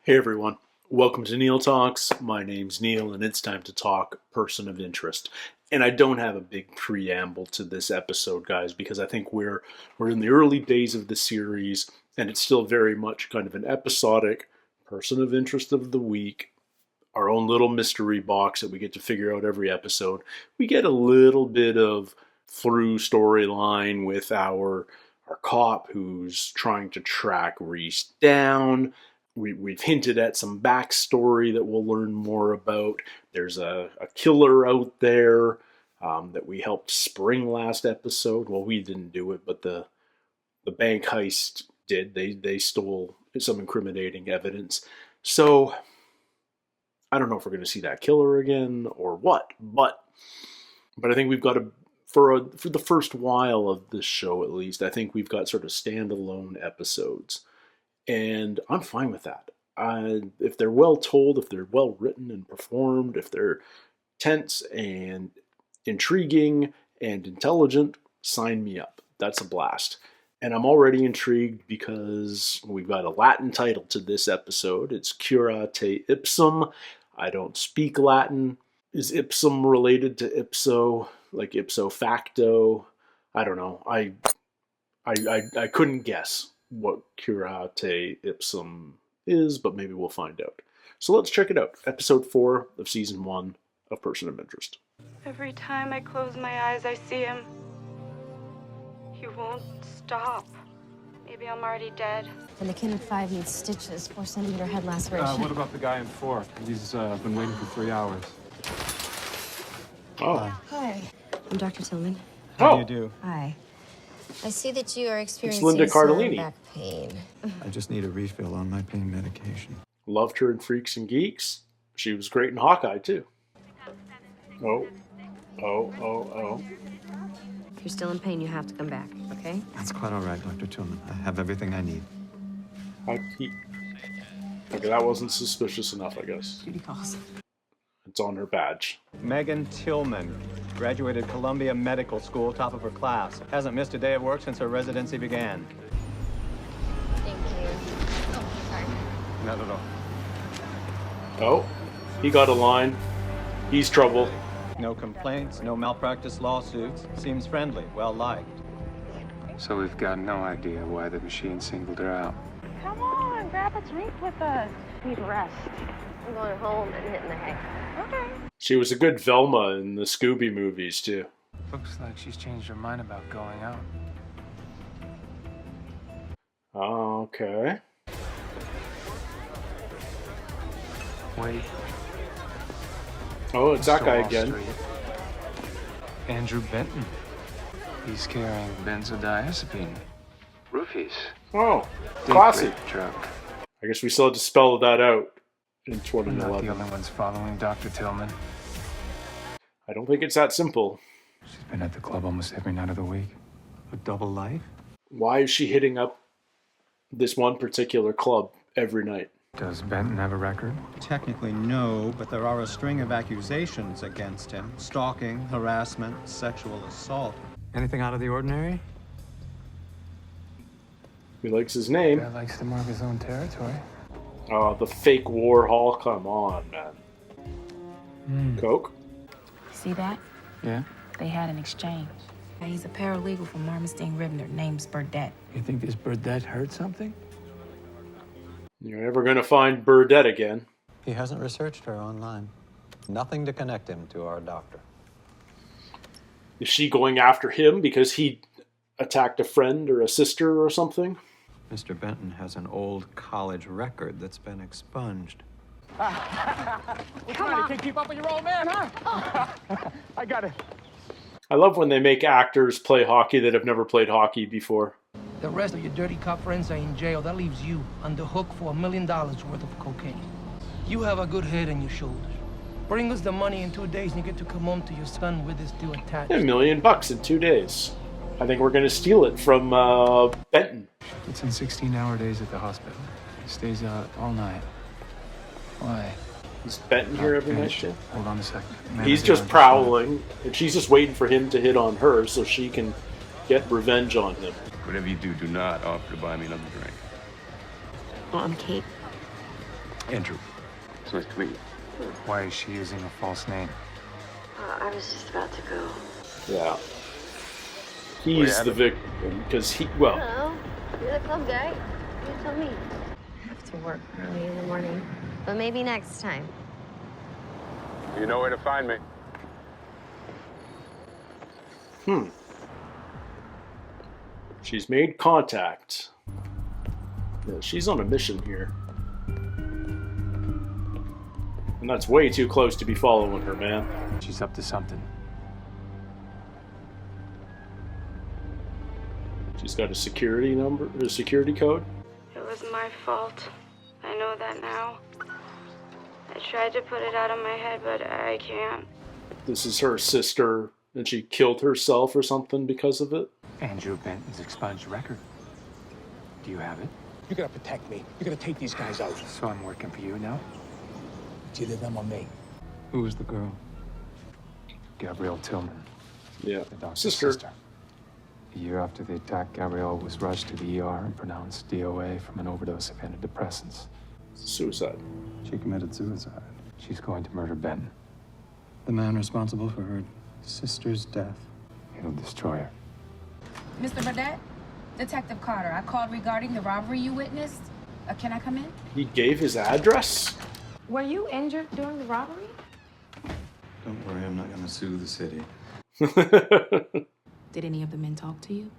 Hey everyone, welcome to Neil Talks. My name's Neil and it's time to talk person of interest. And I don't have a big preamble to this episode, guys, because I think we're in the early days of the series and it's still very much kind of an episodic person of interest of the week, our own little mystery box that we get to figure out every episode. We get a little bit of through storyline with our cop who's trying to track Reese down. We've hinted at some backstory that we'll learn more about. There's a killer out there that we helped spring last episode. Well, we didn't do it, but the bank heist did. They stole some incriminating evidence. So I don't know if we're going to see that killer again or what, but I think we've got for the first while of this show at least, I think we've got sort of standalone episodes. And I'm fine with that. If they're well told, if they're well written and performed, if they're tense and intriguing and intelligent, sign me up. That's a blast. And I'm already intrigued because we've got a Latin title to this episode. It's Cura te Ipsum. I don't speak Latin. Is Ipsum related to ipso, like ipso facto? I don't know. I couldn't guess what Cura te Ipsum is, but maybe we'll find out. So let's check it out. Episode 4 of Season 1 of Person of Interest. Every time I close my eyes, I see him. He won't stop. Maybe I'm already dead. And the kid in 5 needs stitches, 4 centimeter head laceration. What about the guy in 4? He's been waiting for 3 hours. Oh. Hi. I'm Dr. Tillman. How do you do? Hi. I see that you are experiencing Linda some Cardellini. back pain. I just need a refill on my pain medication. Loved her in Freaks and Geeks. She was great in Hawkeye, too. Oh. If you're still in pain, you have to come back, okay? That's quite all right, Dr. Tillman. I have everything I need. Okay, that wasn't suspicious enough, I guess. Duty calls. It's on her badge. Megan Tillman, graduated Columbia Medical School, top of her class. Hasn't missed a day of work since her residency began. Thank you. Oh, sorry. Not at all. Oh, he got a line. He's trouble. No complaints, no malpractice lawsuits. Seems friendly, well-liked. So we've got no idea why the machine singled her out. Come on, grab a drink with us. Need rest. I'm going home and hitting the hay. Okay. She was a good Velma in the Scooby movies, too. Looks like she's changed her mind about going out. Okay. Wait. Oh, it's that guy Wall again. Street. Andrew Benton. He's carrying benzodiazepine. Roofies. Oh, Deep classy. red truck. I guess we still had to spell that out in We're not the 2011. only ones following Dr. Tillman. I don't think it's that simple. She's been at the club almost every night of the week. A double life? Why is she hitting up this one particular club every night? Does Benton have a record? Technically, no, but there are a string of accusations against him. Stalking, harassment, sexual assault. Anything out of the ordinary? He likes his name. Guy likes to mark his own territory. Oh, the fake Warhol. Come on, man. Coke? See that? Yeah? They had an exchange. Now, he's a paralegal from Marmosteen Ribner. Name's Burdette. You think this Burdette heard something? You're never going to find Burdette again. He hasn't researched her online. Nothing to connect him to our doctor. Is she going after him because he attacked a friend or a sister or something? Mr. Benton has an old college record that's been expunged. Can't keep up with your old man, huh? I got it. I love when they make actors play hockey that have never played hockey before. The rest of your dirty cop friends are in jail. That leaves you on the hook for $1 million worth of cocaine. You have a good head on your shoulders. Bring us the money in 2 days and you get to come home to your son with his still attached. $1 million in 2 days. I think we're going to steal it from Benton. It's in 16-hour days at the hospital. He stays out all night. Why? Is Benton here every night? Shit. Hold on a second. He's just prowling, and she's just waiting for him to hit on her so she can get revenge on him. Whatever you do, do not offer to buy me another drink. Well, I'm Kate. Andrew. It's nice to meet you. Why is she using a false name? I was just about to go. Yeah. He's the victim because well. Hello. You're the club guy. You tell me. I have to work early in the morning. But maybe next time. You know where to find me. She's made contact. Yeah, she's on a mission here. And that's way too close to be following her, man. She's up to something. She's got a security number, a security code. It was my fault. I know that now. I tried to put it out of my head, but I can't. This is her sister, and she killed herself or something because of it. Andrew Benton's expunged record. Do you have it? You gotta protect me. You gotta take these guys out. So I'm working for you now? It's either them or me. Who was the girl? Gabrielle Tillman. Yeah, The doctor's sister. A year after the attack, Gabrielle was rushed to the ER and pronounced DOA from an overdose of antidepressants. Suicide. She committed suicide. She's going to murder Benton. The man responsible for her sister's death. He'll destroy her. Mr. Burdett? Detective Carter, I called regarding the robbery you witnessed. Can I come in? He gave his address? Were you injured during the robbery? Don't worry, I'm not gonna sue the city. Did any of the men talk to you?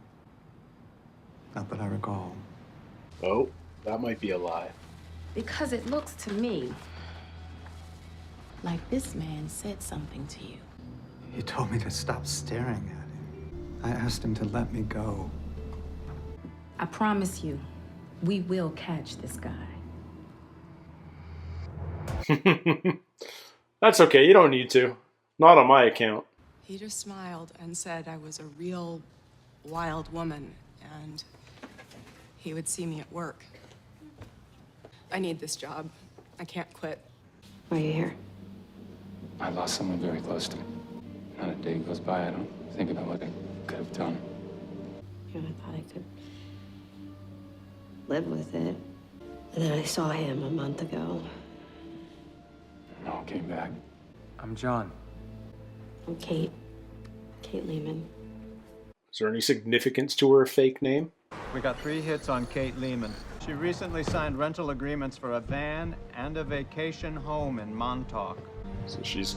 Not that I recall. Oh, that might be a lie. Because it looks to me like this man said something to you. He told me to stop staring at him. I asked him to let me go. I promise you, we will catch this guy. That's okay, you don't need to. Not on my account. He just smiled and said I was a real wild woman, and he would see me at work. I need this job. I can't quit. Why are you here? I lost someone very close to me. Not a day goes by I don't think about what I could have done. You know, I thought I could live with it. And then I saw him a month ago. It all came back. I'm John. I'm Kate. Kate Lehman. Is there any significance to her fake name? We got 3 hits on Kate Lehman. She recently signed rental agreements for a van and a vacation home in Montauk. So she's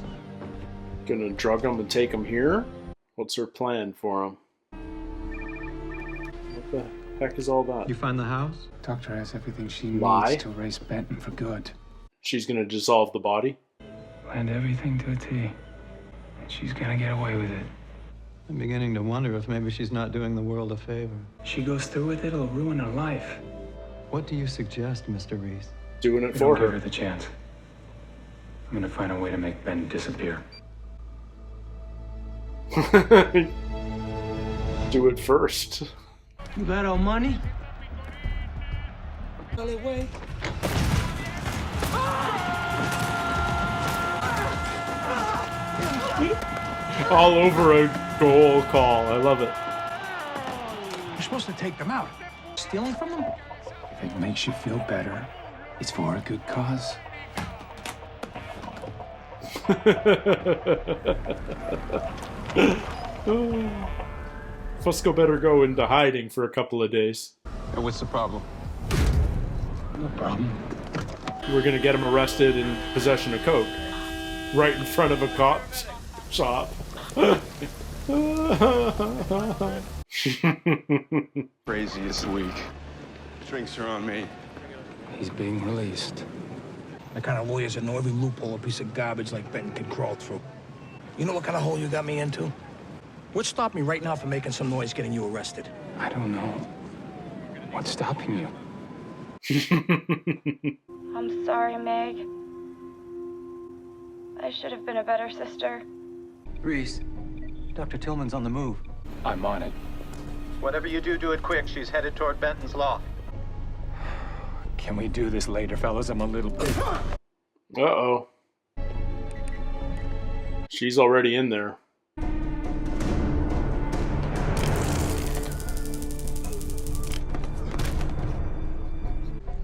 gonna drug him and take him here? What's her plan for him? What the heck is all that? You find the house? Doctor has everything she Lie? needs to erase Benton for good. She's gonna dissolve the body? Planned everything to a T. And she's gonna get away with it. I'm beginning to wonder if maybe she's not doing the world a favor. She goes through with it, it'll ruin her life. What do you suggest, Mr. Reese? Doing it We for don't give her. her the chance. I'm gonna find a way to make Ben disappear. Do it first. You got our money? Well, it way. All over a goal call. I love it. You're supposed to take them out. Stealing from them? If it makes you feel better, it's for a good cause. Fusco better go into hiding for a couple of days. And what's the problem? No problem. We're gonna get him arrested in possession of coke. Right in front of a cop's shop. Crazy this week. Drinks are on me. He's being released. The kind of lawyers that know every loophole a piece of garbage like Benton can crawl through. You know what kind of hole you got me into? What stopped me right now from making some noise getting you arrested? I don't know. What's stopping you? I'm sorry, Meg. I should have been a better sister. Reese, Dr. Tillman's on the move. I'm on it. Whatever you do, do it quick. She's headed toward Benton's loft. Can we do this later, fellas? I'm a little bit... Uh-oh. She's already in there.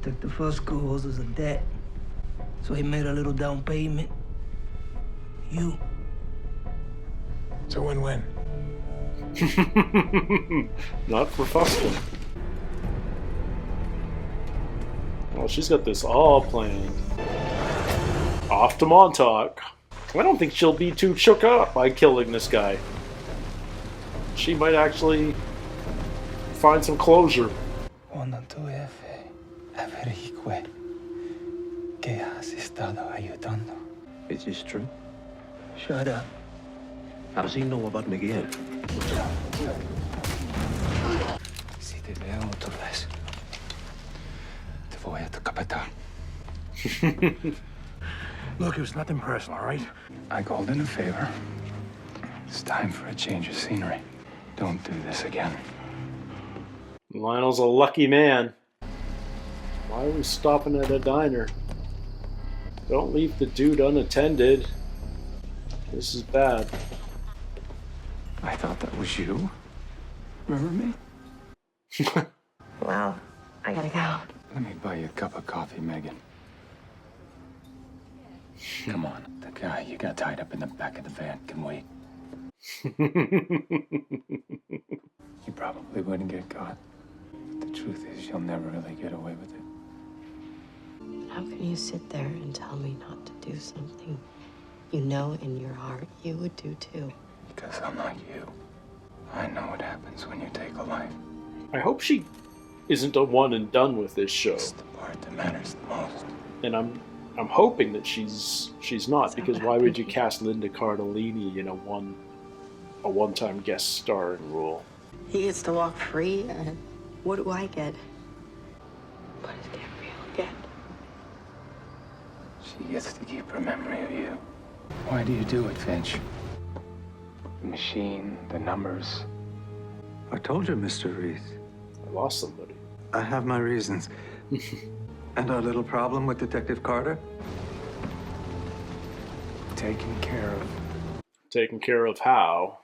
Took the first calls as a debt. So he made a little down payment. You. It's a win-win. Not for Fusco. Well, she's got this all planned. Off to Montauk. I don't think she'll be too shook up by killing this guy. She might actually find some closure. Cuando tu jefe averigüe que has estado ayudando. Is this true? Shut up. How does he know about Miguel? Si te veo otra vez, te voy a decapitar. Look, it was nothing personal, all right? I called in a favor. It's time for a change of scenery. Don't do this again. Lionel's a lucky man. Why are we stopping at a diner? Don't leave the dude unattended. This is bad. I thought that was you. Remember me? Well, I gotta go. Let me buy you a cup of coffee, Megan. Come on. The guy you got tied up in the back of the van can wait. You probably wouldn't get caught. But the truth is, you'll never really get away with it. How can you sit there and tell me not to do something you know in your heart you would do too? Because I'm not you. I know what happens when you take a life. I hope she isn't a one and done with this show. It's the part that matters the most. And I'm hoping that she's not, because why would you cast Linda Cardellini in a one-time guest starring role? He gets to walk free, and what do I get? What does Gabrielle get? She gets to keep her memory of you. Why do you do it, Finch? The machine, the numbers. I told you, Mr. Reese. I lost somebody. I have my reasons. And our little problem with Detective Carter? Taken care of. Taken care of how?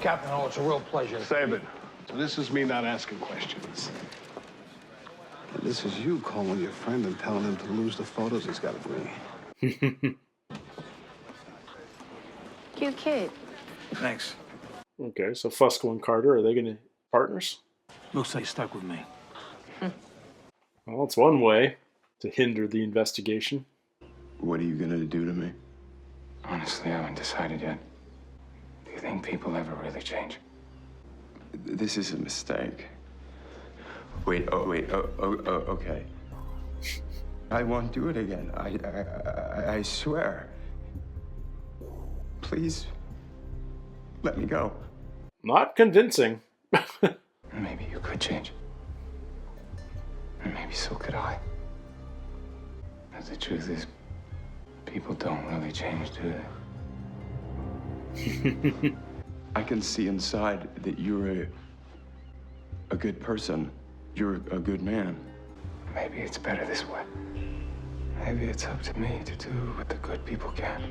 Captain, oh, it's a real pleasure. Save it. So this is me not asking questions. And this is you calling your friend and telling him to lose the photos he's got of me. Cute kid. Thanks. Okay, so Fusco and Carter, are they going to partners? Looks like you're stuck with me. Well, it's one way to hinder the investigation. What are you gonna do to me? Honestly, I haven't decided yet. Do you think people ever really change? This is a mistake. Wait, okay. I won't do it again. I swear. Please, let me go. Not convincing. Maybe you could change. And maybe so could I. But the truth is, people don't really change, do they? I can see inside that you're a good person. You're a good man. Maybe it's better this way. Maybe it's up to me to do what the good people can.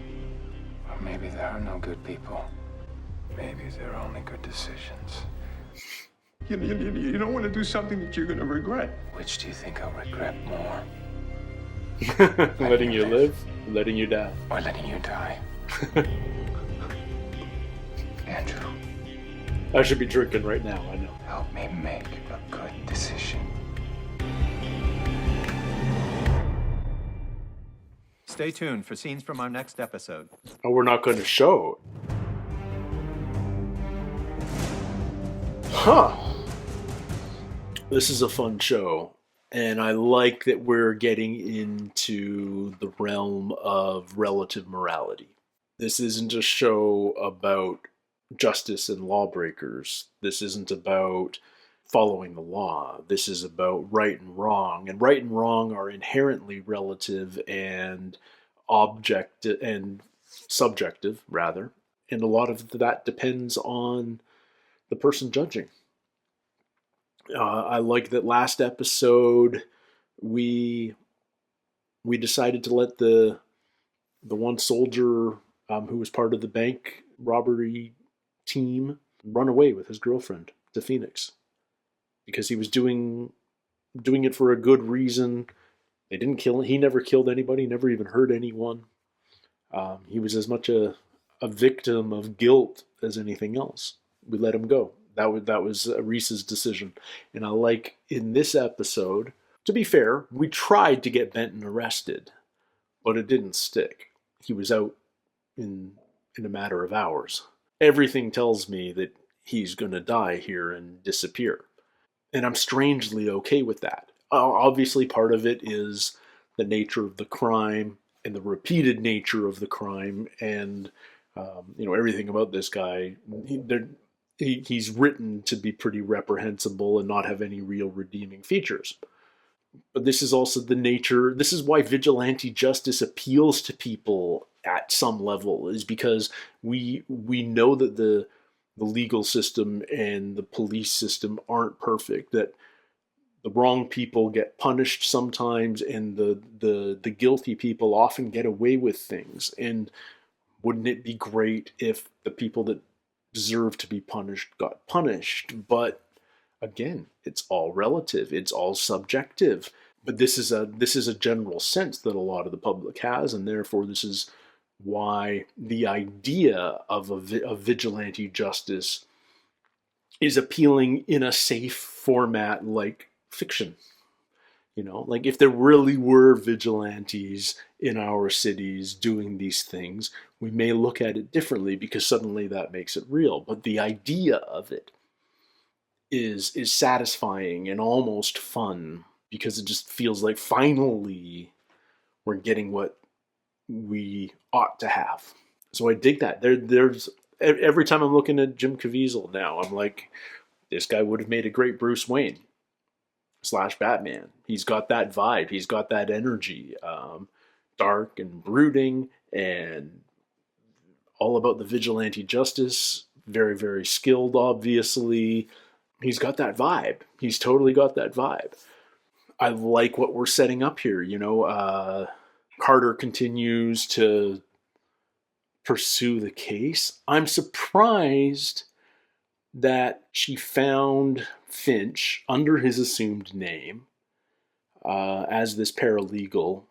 Or maybe there are no good people. Maybe there are only good decisions. You don't want to do something that you're going to regret. Which do you think I'll regret more? Letting you live, letting you die. Or letting you die? Andrew. I should be drinking right now, I know. Help me make a good decision. Stay tuned for scenes from our next episode. Oh, we're not going to show it. Huh. This is a fun show, and I like that we're getting into the realm of relative morality. This isn't a show about justice and lawbreakers. This isn't about following the law. This is about right and right and wrong are inherently relative and objective and subjective, rather. And a lot of that depends on the person judging. I like that last episode we decided to let the one soldier who was part of the bank robbery team run away with his girlfriend to Phoenix because he was doing it for a good reason, They didn't kill him. He never killed anybody, never even hurt anyone. He was as much a victim of guilt as anything else. We let him go. That was Reese's decision. And I like in this episode, to be fair, we tried to get Benton arrested, but it didn't stick. He was out in a matter of hours. Everything tells me that he's going to die here and disappear. And I'm strangely okay with that. Obviously, part of it is the nature of the crime and the repeated nature of the crime, and everything about this guy. He's written to be pretty reprehensible and not have any real redeeming features. But this is also the nature. This is why vigilante justice appeals to people at some level, is because we know that the legal system and the police system aren't perfect, that the wrong people get punished sometimes, and the guilty people often get away with things. And wouldn't it be great if the people that deserve to be punished got punished? But again, it's all relative. It's all subjective. But this is a general sense that a lot of the public has, and therefore this is why the idea of vigilante justice is appealing in a safe format like fiction. Like if there really were vigilantes in our cities doing these things, we may look at it differently because suddenly that makes it real. But the idea of it is satisfying and almost fun, because it just feels like finally we're getting what we ought to have. So I dig that. There's every time I'm looking at Jim Caviezel now, I'm like, this guy would have made a great Bruce Wayne / Batman. He's got that vibe. He's got that energy, dark and brooding, and all about the vigilante justice. Very, very skilled, obviously. He's got that vibe. He's totally got that vibe. I like what we're setting up here. Carter continues to pursue the case. I'm surprised that she found Finch under his assumed name as this paralegal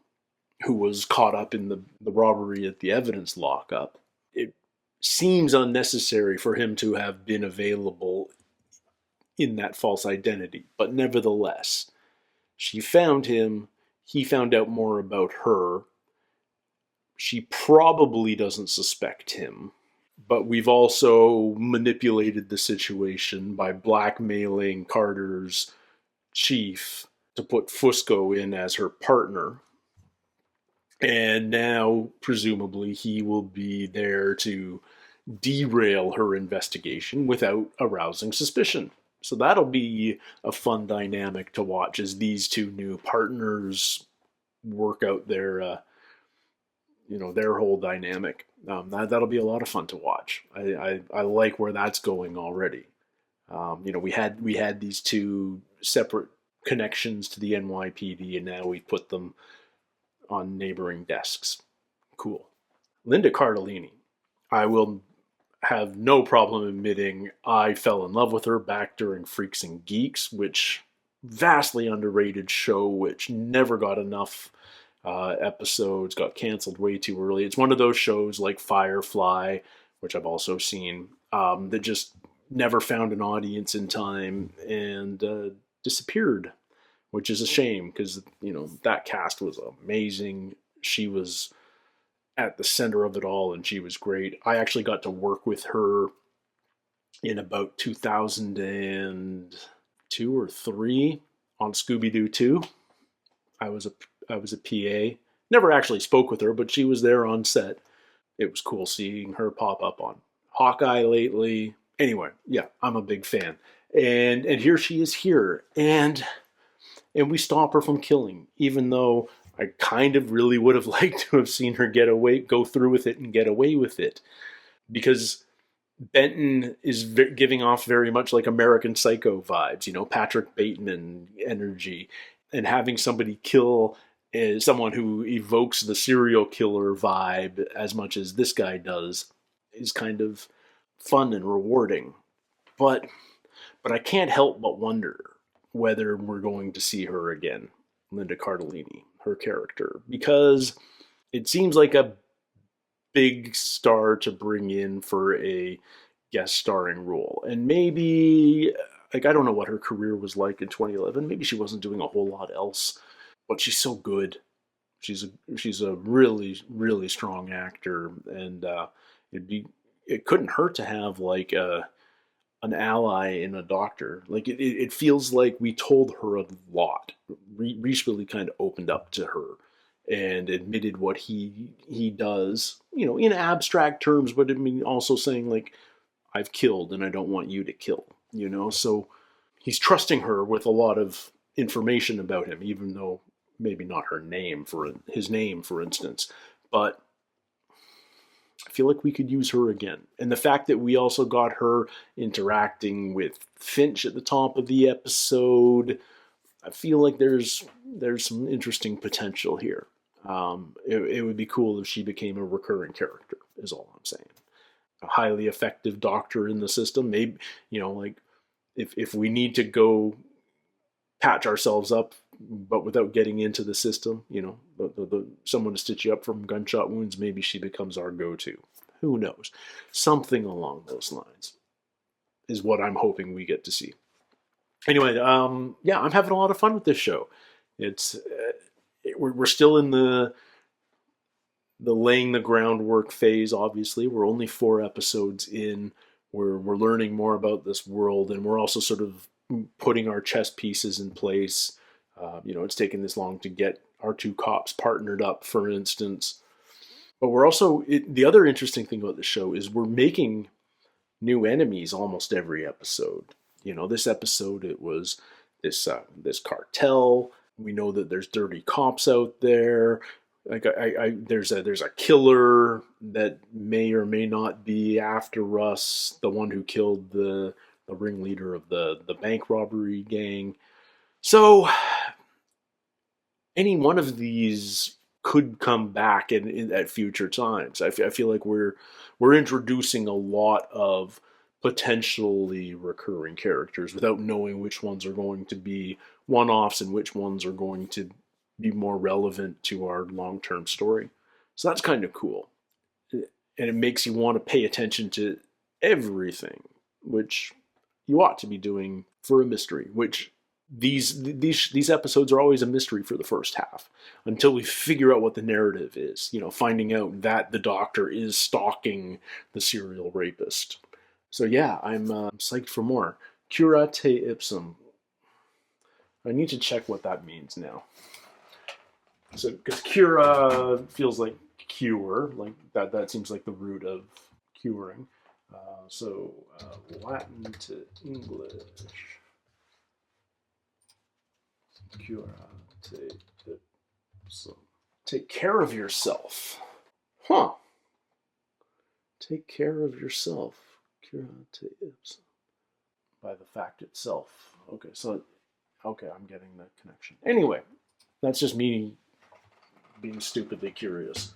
who was caught up in the robbery at the evidence lockup. It seems unnecessary for him to have been available in that false identity, but nevertheless, she found him. He found out more about her. She probably doesn't suspect him, but we've also manipulated the situation by blackmailing Carter's chief to put Fusco in as her partner. And now, presumably, he will be there to derail her investigation without arousing suspicion. So that'll be a fun dynamic to watch as these two new partners work out their whole dynamic. That'll be a lot of fun to watch. I like where that's going already. We had these two separate connections to the NYPD, and now we put them on neighboring desks. Cool. Linda Cardellini. I will have no problem admitting I fell in love with her back during Freaks and Geeks, which vastly underrated show, which never got enough episodes, got canceled way too early. It's one of those shows like Firefly, which I've also seen, that just never found an audience in time and disappeared, which is a shame because, that cast was amazing. She was at the center of it all, and she was great. I actually got to work with her in about 2002 or 3 on Scooby-Doo 2. I was a PA. Never actually spoke with her, but she was there on set. It was cool seeing her pop up on Hawkeye lately. Anyway, yeah, I'm a big fan. And here she is here. And we stop her from killing, even though I kind of really would have liked to have seen her go through with it and get away with it. Because Benton is giving off very much like American Psycho vibes, Patrick Bateman energy. And having somebody kill someone who evokes the serial killer vibe as much as this guy does is kind of fun and rewarding. But I can't help but wonder whether we're going to see her again, Linda Cardellini. her character, because it seems like a big star to bring in for a guest starring role. And maybe, like, I don't know what her career was like in 2011. Maybe she wasn't doing a whole lot else, but she's so good. She's a really, really strong actor, and it couldn't hurt to have like an ally in a doctor. Like it feels like we told her a lot. Reese really kind of opened up to her and admitted what he does, in abstract terms, but I mean also saying like, I've killed and I don't want you to kill, So he's trusting her with a lot of information about him, even though maybe not his name, for instance. But I feel like we could use her again. And the fact that we also got her interacting with Finch at the top of the episode, I feel like there's some interesting potential here. It would be cool if she became a recurring character, is all I'm saying. A highly effective doctor in the system. Maybe, like if we need to go patch ourselves up, but without getting into the system, someone to stitch you up from gunshot wounds, maybe she becomes our go-to. Who knows? Something along those lines is what I'm hoping we get to see. Anyway, yeah, I'm having a lot of fun with this show. We're still in the laying the groundwork phase. Obviously, we're only 4 episodes in. We're learning more about this world, and we're also sort of putting our chess pieces in place. It's taken this long to get our 2 cops partnered up, for instance. But we're also, the other interesting thing about the show is we're making new enemies almost every episode. This episode, it was this cartel. We know that there's dirty cops out there. Like there's a killer that may or may not be after us, the one who killed the ringleader of the bank robbery gang. So any one of these could come back at future times. I feel like we're introducing a lot of potentially recurring characters without knowing which ones are going to be one-offs and which ones are going to be more relevant to our long-term story. So that's kind of cool. And it makes you want to pay attention to everything, which you ought to be doing for a mystery, which these episodes are always a mystery for the first half until we figure out what the narrative is, finding out that the doctor is stalking the serial rapist. So yeah, I'm psyched for more. Cura te Ipsum. I need to check what that means now. So, because cura feels like cure, like that seems like the root of curing. So Latin to English. Cura te Ipsum. Take care of yourself. Huh. Take care of yourself. Cura te Ipsum. By the fact itself. Okay, I'm getting the connection. Anyway, that's just me being stupidly curious.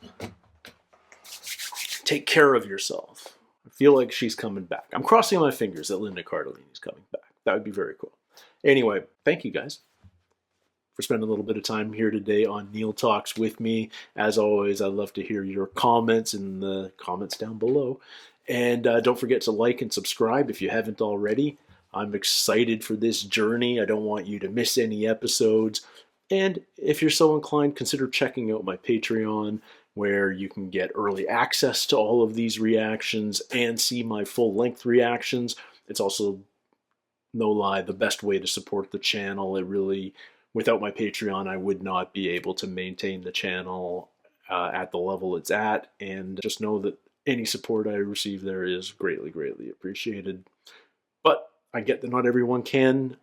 Take care of yourself. I feel like she's coming back. I'm crossing my fingers that Linda Cardellini's coming back. That would be very cool. Anyway, thank you guys for spending a little bit of time here today on Neil Talks with me. As always, I'd love to hear your comments in the comments down below. And don't forget to like and subscribe if you haven't already. I'm excited for this journey. I don't want you to miss any episodes. And if you're so inclined, consider checking out my Patreon, where you can get early access to all of these reactions and see my full-length reactions. It's also, no lie, the best way to support the channel. It really, without my Patreon, I would not be able to maintain the channel at the level it's at. And just know that any support I receive there is greatly, greatly appreciated. But I get that not everyone can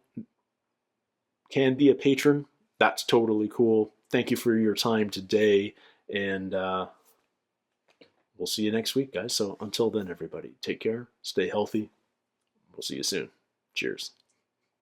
be a patron. That's totally cool. Thank you for your time today, and we'll see you next week, guys. So until then, everybody, take care, stay healthy. We'll see you soon. Cheers.